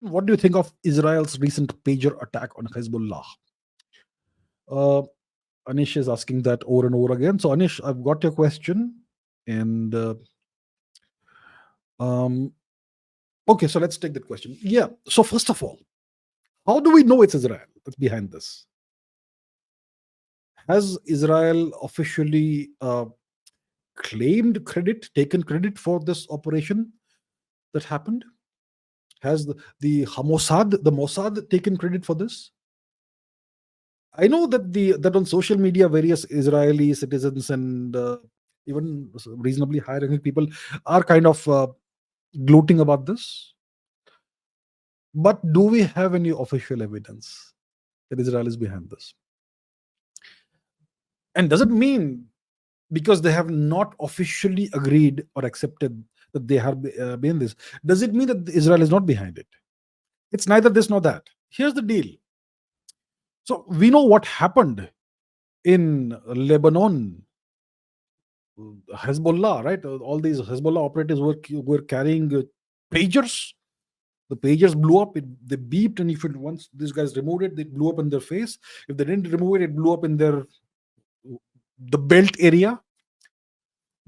What do you think of Israel's recent pager attack on Hezbollah? Uh, Anish is asking that over and over again. So, Anish, I've got your question. And um, okay, so let's take that question. Yeah. So, first of all, how do we know it's Israel that's behind this? Has Israel officially claimed credit, taken credit for this operation that happened? Has the Mossad taken credit for this? I know that that on social media, various Israeli citizens and even reasonably high-ranking people are kind of gloating about this. But do we have any official evidence that Israel is behind this? And does it mean because they have not officially agreed or accepted that they have been this, does it mean that Israel is not behind it? It's neither this nor that. Here's the deal. So we know what happened in Lebanon. Hezbollah, right? All these Hezbollah operatives were carrying pagers. The pagers blew up. They beeped, and if it, once these guys removed it, it blew up in their face. If they didn't remove it, it blew up in the belt area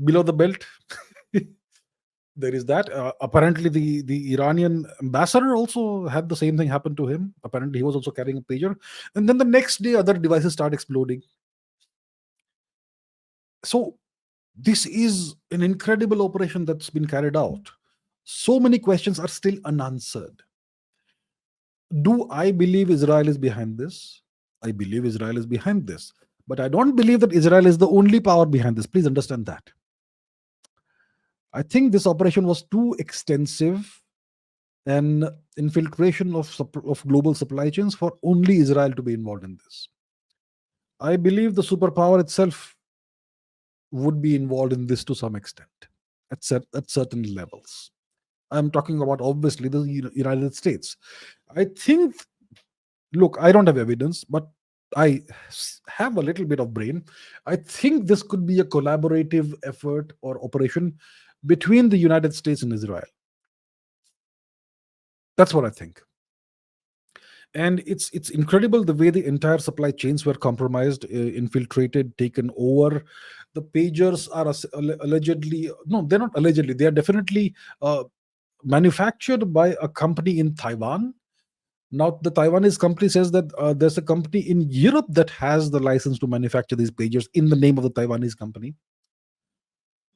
below the belt. There is that. Apparently, the Iranian ambassador also had the same thing happen to him. Apparently, he was also carrying a pager, and then the next day, other devices start exploding. So this is an incredible operation that's been carried out. So many questions are still unanswered. Do I believe Israel is behind this? I believe Israel is behind this. But I don't believe that Israel is the only power behind this. Please understand that. I think this operation was too extensive and infiltration of global supply chains for only Israel to be involved in this. I believe the superpower itself would be involved in this to some extent at certain levels. I'm talking about obviously the United States. I think, look, I don't have evidence, but have a little bit of brain. I think this could be a collaborative effort or operation between the United States and Israel. That's what I think. And it's incredible the way the entire supply chains were compromised, infiltrated, taken over. The pagers are allegedly, no, they're not allegedly, they are definitely manufactured by a company in Taiwan. Now, the Taiwanese company says that there's a company in Europe that has the license to manufacture these pagers in the name of the Taiwanese company.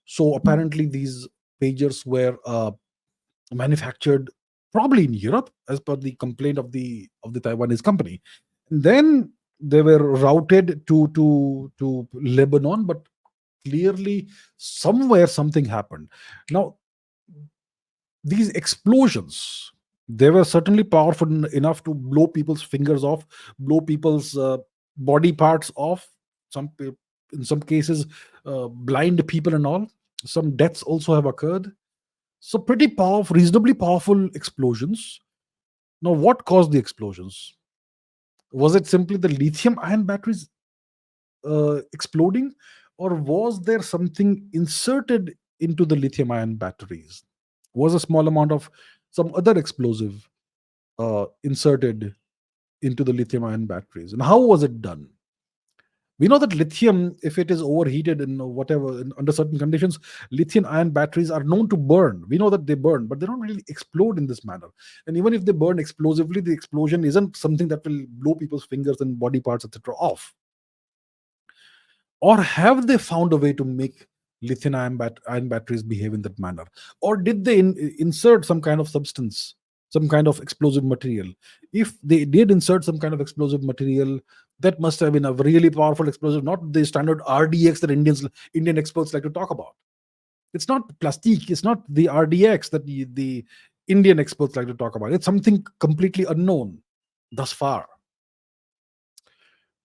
So apparently, these pagers were manufactured probably in Europe, as per the complaint of the Taiwanese company. And then they were routed to Lebanon, but clearly somewhere something happened. Now, these explosions, they were certainly powerful enough to blow people's fingers off, blow people's body parts off, in some cases blind people and all. Some deaths also have occurred. So pretty powerful, reasonably powerful explosions. Now, what caused the explosions? Was it simply the lithium ion batteries exploding, or was there something inserted into the lithium ion batteries? Was a small amount of some other explosive inserted into the lithium ion batteries? And how was it done? We know that lithium, if it is overheated in whatever, under certain conditions, lithium ion batteries are known to burn. We know that they burn, but they don't really explode in this manner. And even if they burn explosively, the explosion isn't something that will blow people's fingers and body parts, etc., off. Or have they found a way to make lithium ion batteries behave in that manner? Or did they insert some kind of substance, some kind of explosive material? If they did insert some kind of explosive material, that must have been a really powerful explosive, not the standard RDX that Indian experts like to talk about. It's not plastique, it's not the RDX that the Indian experts like to talk about. It's something completely unknown thus far.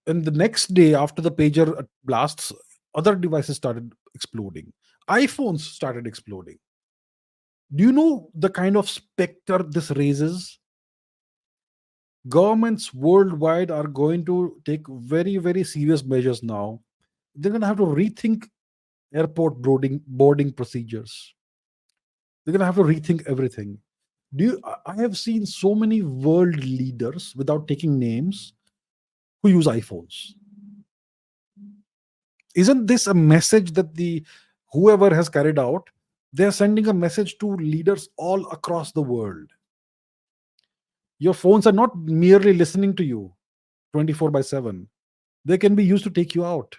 And the next day after the pager blasts, other devices started exploding. iPhones started exploding. Do you know the kind of specter this raises? Governments worldwide are going to take very, very serious measures now. They're going to have to rethink airport boarding procedures. They're going to have to rethink everything. I have seen so many world leaders, without taking names, who use iPhones. Isn't this a message that the whoever has carried out, they're sending a message to leaders all across the world? Your phones are not merely listening to you 24 by 7. They can be used to take you out.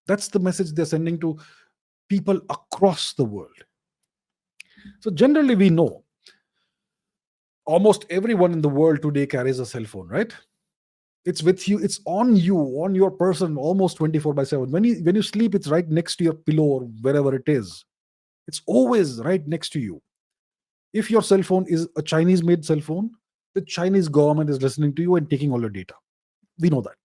That's the message they're sending to people across the world. So generally we know almost everyone in the world today carries a cell phone, right? It's with you, it's on you, on your person, almost 24 by 7. When you sleep, it's right next to your pillow or wherever it is. It's always right next to you. If your cell phone is a Chinese made cell phone, the Chinese government is listening to you and taking all your data. We know that.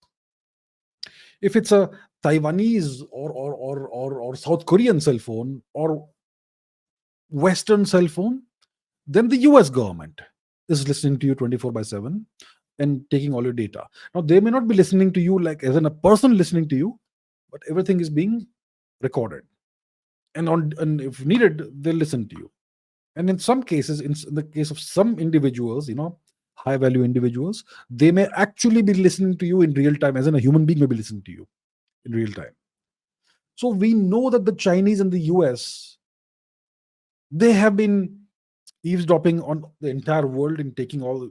If it's a Taiwanese or South Korean cell phone or Western cell phone, then the US government is listening to you 24 by 7 and taking all your data. Now, they may not be listening to you like as in a person listening to you, but everything is being recorded. And if needed, they'll listen to you. And in some cases, in the case of some individuals, high value individuals, they may actually be listening to you in real time, as in a human being may be listening to you in real time. So we know that the Chinese and the US, they have been eavesdropping on the entire world and taking all,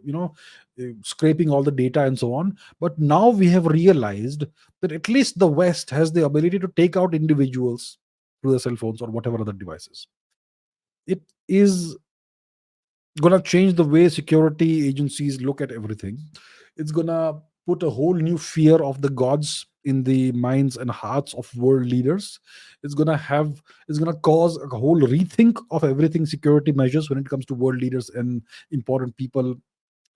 scraping all the data and so on. But now we have realized that at least the West has the ability to take out individuals through their cell phones or whatever other devices. It is going to change the way security agencies look at everything. It's going to put a whole new fear of the gods in the minds and hearts of world leaders. It's going to cause a whole rethink of everything security measures when it comes to world leaders and important people,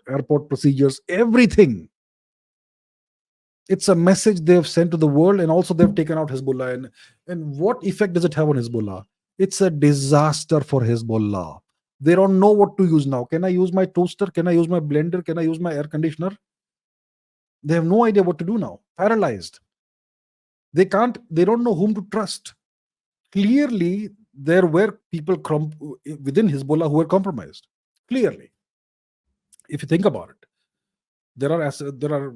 airport procedures, everything. It's a message they've sent to the world, and also they've taken out Hezbollah. And what effect does it have on Hezbollah? It's a disaster for Hezbollah. They don't know what to use now. Can I use my toaster? Can I use my blender? Can I use my air conditioner? They have no idea what to do now. Paralyzed. They don't know whom to trust. Clearly, there were people within Hezbollah who were compromised. Clearly. If you think about it, there are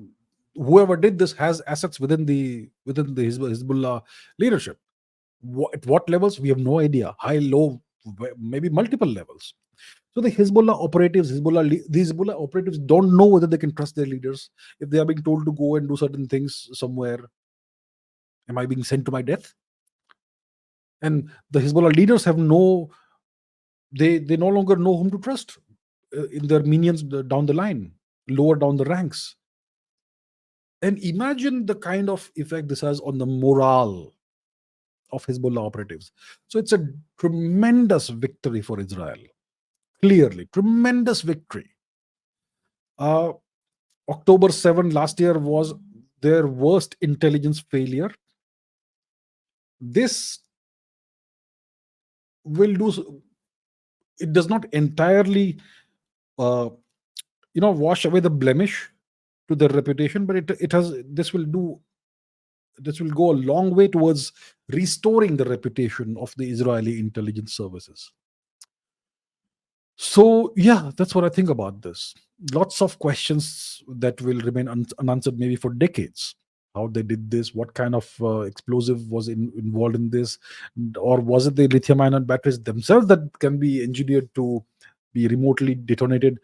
whoever did this has assets within the Hezbollah leadership. At what levels we have no idea. High, low, maybe multiple levels. So the Hezbollah operatives don't know whether they can trust their leaders. If they are being told to go and do certain things somewhere, am I being sent to my death? And the Hezbollah leaders have they no longer know whom to trust in their minions down the line, lower down the ranks. And imagine the kind of effect this has on the morale of Hezbollah operatives. So it's a tremendous victory for Israel. Clearly, tremendous victory. October 7 last year was their worst intelligence failure. This will do. It does not entirely, wash away the blemish to their reputation, but it has. This will go a long way towards restoring the reputation of the Israeli intelligence services. So, yeah, that's what I think about this. Lots of questions that will remain unanswered maybe for decades. How they did this, what kind of explosive was involved in this, or was it the lithium ion batteries themselves that can be engineered to be remotely detonated?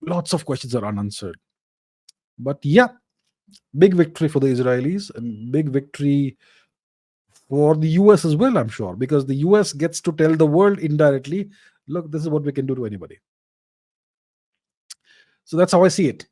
Lots of questions are unanswered. But yeah, big victory for the Israelis and big victory for the US as well, I'm sure, because the US gets to tell the world indirectly, look, this is what we can do to anybody. So that's how I see it.